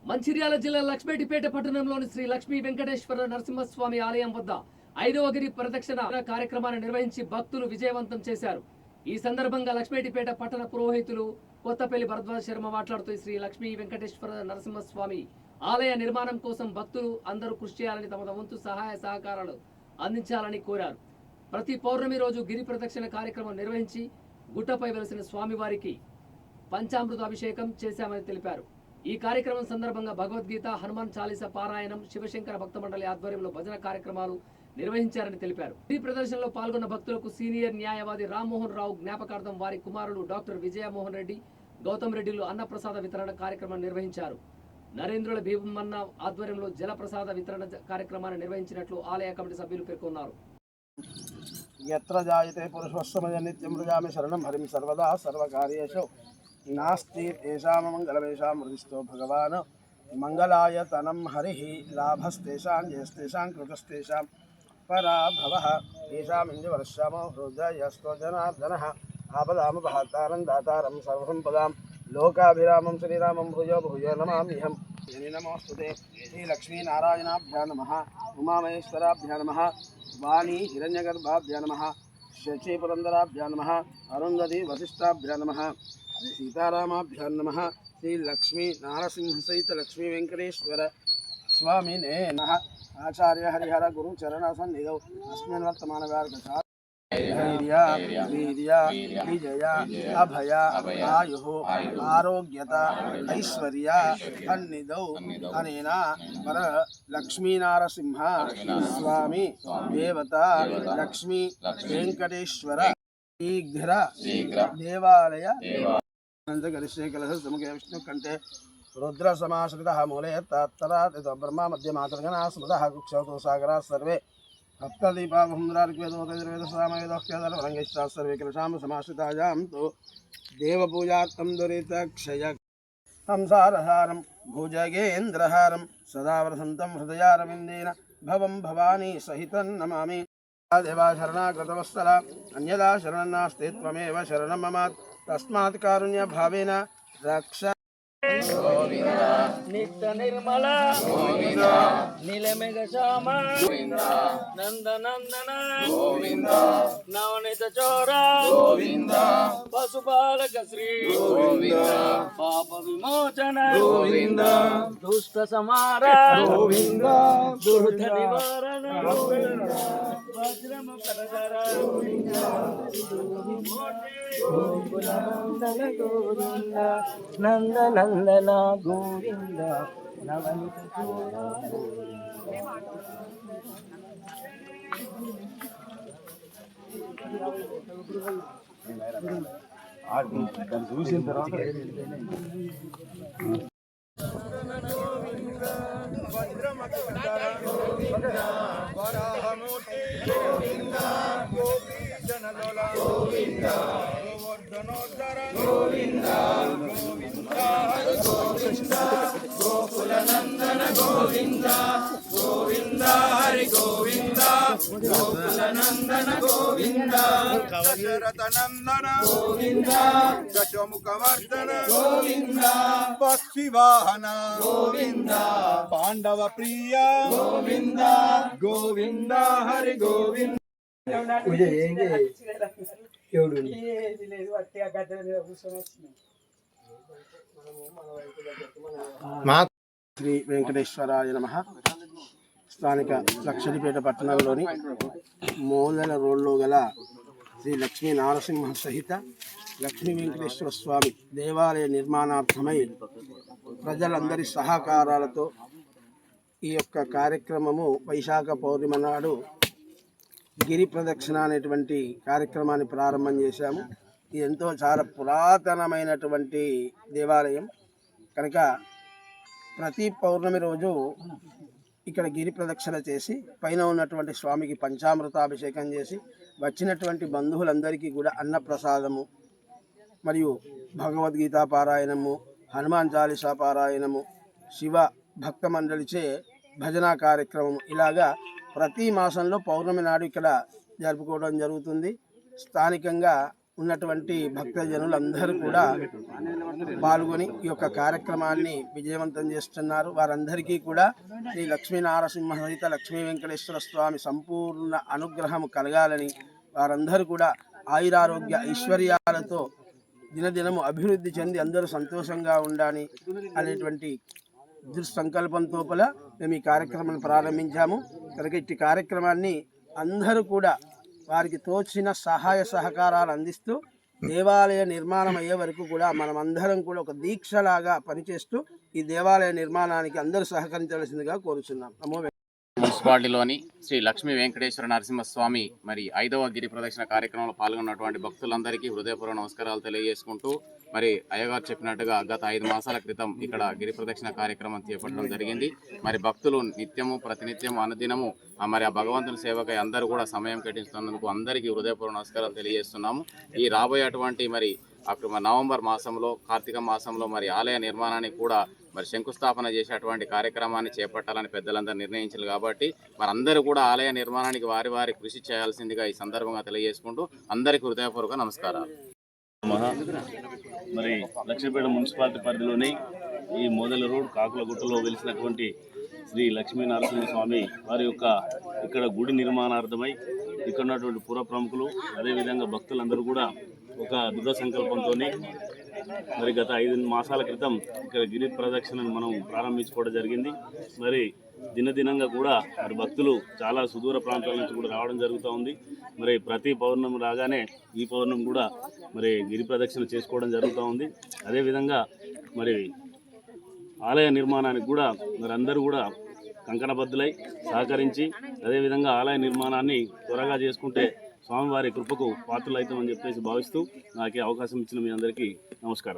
మంచిర్యాల జిల్లా లక్ష్మీపేట పట్టణంలోని శ్రీ లక్ష్మీ వెంకటేశ్వర నరసింహస్వామి ఆలయం వద్ద 5వ గిరి ప్రదక్షిణ కార్యక్రమాన్ని నిర్వహించి భక్తులు విజయవంతం చేశారు. ఈ సందర్భంగా లక్ష్మీపేట పట్టణ పురోహితులు కొత్తపల్లి భరద్వాజ్ శర్మ మాట్లాడుతూ శ్రీ లక్ష్మీ వెంకటేశ్వర నరసింహస్వామి ఆలయ నిర్మాణం కోసం భక్తులు అందరూ కృషి చేయాలని, తమ వంతు సహాయ సహకారాలు అందించాలని కోరారు. ప్రతి పౌర్ణమి రోజు గిరి ప్రదక్షిణ కార్యక్రమం నిర్వహించి గుట్టపై వెలిసిన స్వామివారికి పంచామృత అభిషేకం చేశామని తెలిపారు. ఈ కార్యక్రమం సందర్భంగా భగవద్గీత, హనుమాన్ చాలీసా పారాయణం, శివశంకర భక్త మండలి ఆధ్వర్యంలో భజన కార్యక్రమాలు నిర్వహించారని తెలిపారు. ఈ ప్రదర్శనలో పాల్గొన్న భక్తులకు సీనియర్ న్యాయవాది రామ్మోహన్ రావు జ్ఞాపకార్థం వారి కుమారులు డాక్టర్ విజయమోహన్ రెడ్డి, గౌతమ్ రెడ్డిలు అన్నప్రసాద వితరణ కార్యక్రమం నిర్వహించారు. నరేంద్రుల భీమన్న ఆధ్వర్యంలో జలప్రసాద వితరణ కార్యక్రమాన్ని నిర్వహించినట్లు ఆలయ కమిటీ సభ్యులు పేర్కొన్నారు. యత్ర జాయతే పురుషోత్తమయ నిత్యం మృజామి శరణం హరిం సర్వదా సర్వకార్యేషు నాస్తి తేషాం మంగళమేషాం హృదిస్థో భగవాన్ మంగళాయతనం హరి లాభస్తేషాం జయస్తేషాం కృతస్తేషాం పరాభవః తేషాం ఇంద్రవర్షామో హృదయస్తో జనార్దనః ఆపదామపహర్తారం దాతారం సర్వసంపదాం లోకాభిరామం శ్రీరామం భూయో భూయో నమామ్యహం. నమోస్తుతే శ్రీలక్ష్మీనారాయణాభ్యా నమః, ఉమామహేశ్వరాభ్యా నమః, వాణీ హిరణ్యగర్భాభ్యా నమః, శచీపురందరాభ్యా నమః, అరుంధతి వశిష్టాభ్యా నమః, శ్రీ సీతారామాభ్యా నమః. శ్రీ లక్ష్మీ నారసింహసహిత లక్ష్మీ వెంకటేశ్వర స్వామినే నమః. ఆచార్య హరిహర గురు చరణ సన్నిధౌ అస్మిన్ వర్తమాన వార్గ ధైర్య వీర్య విజయ అభయ ఆయు ఆరోగ్యత ఐశ్వర్య సన్నిధౌ అనేన వర లక్ష్మీనారసింహ స్వామి దేవత లక్ష్మీ వెంకటేశ్వర శీఘ్ర దేవాలయ గరిష్టే కలశ సముఖే విష్ణు కంఠే రుద్ర సమాశ్రిత మూలే తత్తరా బ్రహ్మ మధ్య మాతృగణా స్మృత కుక్షౌతో సాగరా సర్వే హప్తదీపాభుంద్రార్వేదోవేదసామవేదోక్తేదరంగైశ్చా సర్వే కలశాం సమాశ్రితాయాం తో దేవపూజార్థం దురితక్షయ హంసారహారం భుజగేంద్రహారం సదా వసంతం హృదయారవిందేన భవం భవానీ సహితం నమామి. దేవా శరణాగతవత్సల అన్యదా శరణం నాస్తి త్వమేవ శరణం మమ తస్మాత్ కారుణ్య భావేన రక్ష. నిత్య నిర్మల నీలమేఘ శ్యామ నందనందన నవనిత చోర పశుపాలక శ్రీ పాప విమోచన దుష్ట సంహార దుర్ధ నివారణ వజ్రము కరధర నందనందన గోవింద నవనిత చోర. చూసిన తర్వాత వరాహమూర్తి గోవింద గోపీజనలోల గోవింద గోవర్ధనోద్ధర గోవింద గోవింద గోవింద గోకులనందన గోవింద గోవింద హరి గోవింద గోకులనందన గోవింద దశరథనందన గోవింద దశముఖవర్ధన గోవింద పక్షివాహన గోవింద పాండవ ప్రియ గోవింద గోవింద హరి గోవింద. శ్రీ వెంకటేశ్వరాయ నమః. స్థానిక లక్షడిపేట పట్టణంలోని మూలల రోడ్లో గల శ్రీ లక్ష్మీ నారసింహ సహిత లక్ష్మీ వెంకటేశ్వర స్వామి దేవాలయ నిర్మాణార్థమై ప్రజలందరి సహకారాలతో ఈ యొక్క కార్యక్రమము వైశాఖ పౌర్ణిమ నాడు గిరి ప్రదక్షిణ అనేటువంటి కార్యక్రమాన్ని ప్రారంభం చేశాము. ఇది చాలా పురాతనమైనటువంటి దేవాలయం కనుక ప్రతి పౌర్ణమి రోజు ఇక్కడ గిరి ప్రదక్షిణ చేసి పైన ఉన్నటువంటి స్వామికి పంచామృతాభిషేకం చేసి వచ్చినటువంటి బంధువులందరికీ కూడా అన్నప్రసాదము మరియు భగవద్గీత పారాయణము, హనుమాన్ చాలీసా పారాయణము, శివ భక్త మండలిచే భజనా కార్యక్రమం ఇలాగా ప్రతి మాసంలో పౌర్ణమి నాడు ఇక్కడ జరుపుకోవడం జరుగుతుంది. స్థానికంగా ఉన్నటువంటి భక్తజనులందరూ కూడా పాల్గొని ఈ యొక్క కార్యక్రమాన్ని విజయవంతం చేస్తున్నారు. వారందరికీ కూడా శ్రీ లక్ష్మీనారసింహ సహిత లక్ష్మీ వెంకటేశ్వర స్వామి సంపూర్ణ అనుగ్రహం కలగాలని, వారందరూ కూడా ఆయురారోగ్య ఐశ్వర్యాలతో దినదినము అభివృద్ధి చెంది అందరూ సంతోషంగా ఉండాలి అనేటువంటి దుస్సంకల్పంతో మేము ఈ కార్యక్రమాన్ని ప్రారంభించాము. కనుక ఇట్టి కార్యక్రమాన్ని అందరూ కూడా వారికి తోచిన సహాయ సహకారాలు అందిస్తూ దేవాలయ నిర్మాణం అయ్యే వరకు కూడా మనమందరం కూడా ఒక దీక్షలాగా పనిచేస్తూ ఈ దేవాలయ నిర్మాణానికి అందరూ సహకరించవలసిందిగా కోరుచున్నాం. నమో మున్సిపాలిటీలోని శ్రీ లక్ష్మీ వెంకటేశ్వర నరసింహస్వామి మరి 5వ గిరి ప్రదక్షిణ కార్యక్రమంలో పాల్గొన్నటువంటి భక్తులందరికీ హృదయపూర్వక నమస్కారాలు తెలియజేసుకుంటూ, మరి అయ్యగారు చెప్పినట్టుగా గత 5 మాసాల క్రితం ఇక్కడ గిరి ప్రదక్షిణ కార్యక్రమం చేపట్టడం జరిగింది. మరి భక్తులు నిత్యము ప్రతినిత్యము అనుదినము మరి ఆ భగవంతుని సేవకై అందరూ కూడా సమయం కేటాయిస్తున్నందుకు అందరికీ హృదయపూర్వక నమస్కారాలు తెలియజేస్తున్నాము. ఈ రాబోయేటువంటి మరి నవంబర్ మాసంలో కార్తీక మాసంలో మరి ఆలయ నిర్మాణానికి కూడా మరి శంకుస్థాపన చేసేటువంటి కార్యక్రమాన్ని చేపట్టాలని పెద్దలందరూ నిర్ణయించారు. కాబట్టి మరి అందరూ కూడా ఆలయ నిర్మాణానికి వారి వారి కృషి చేయాల్సిందిగా ఈ సందర్భంగా తెలియజేసుకుంటూ అందరికీ హృదయపూర్వక నమస్కారాలు. మరి లక్ష్మీపేట మున్సిపాలిటీ పరిధిలోని ఈ మోదల రోడ్ కాకులగుట్టలో వెలిసినటువంటి శ్రీ లక్ష్మీనరసింహస్వామి వారి యొక్క ఇక్కడ గుడి నిర్మాణార్థమై ఇక్కడ ఉన్నటువంటి పూర్వ ప్రముఖులు అదేవిధంగా భక్తులందరూ కూడా ఒక దృఢ సంకల్పంతో మరి గత 5 మాసాల క్రితం ఇక్కడ గిరి ప్రదక్షిణను మనం ప్రారంభించుకోవడం జరిగింది. మరి దినదినంగా కూడా మరి భక్తులు చాలా సుదూర ప్రాంతాల నుంచి కూడా రావడం జరుగుతూ ఉంది. మరి ప్రతి పౌర్ణమి రాగానే ఈ పౌర్ణమి కూడా మరి గిరి ప్రదక్షిణ చేసుకోవడం జరుగుతూ ఉంది. అదేవిధంగా మరి ఆలయ నిర్మాణానికి కూడా మరి అందరూ కూడా కంకణబద్దులై సహకరించి అదేవిధంగా ఆలయ నిర్మాణాన్ని త్వరగా చేసుకుంటే స్వామివారి కృపకు పాత్రలు అవుతామని చెప్పేసి భావిస్తూ నాకు అవకాశం ఇచ్చిన మీ అందరికీ నమస్కారం.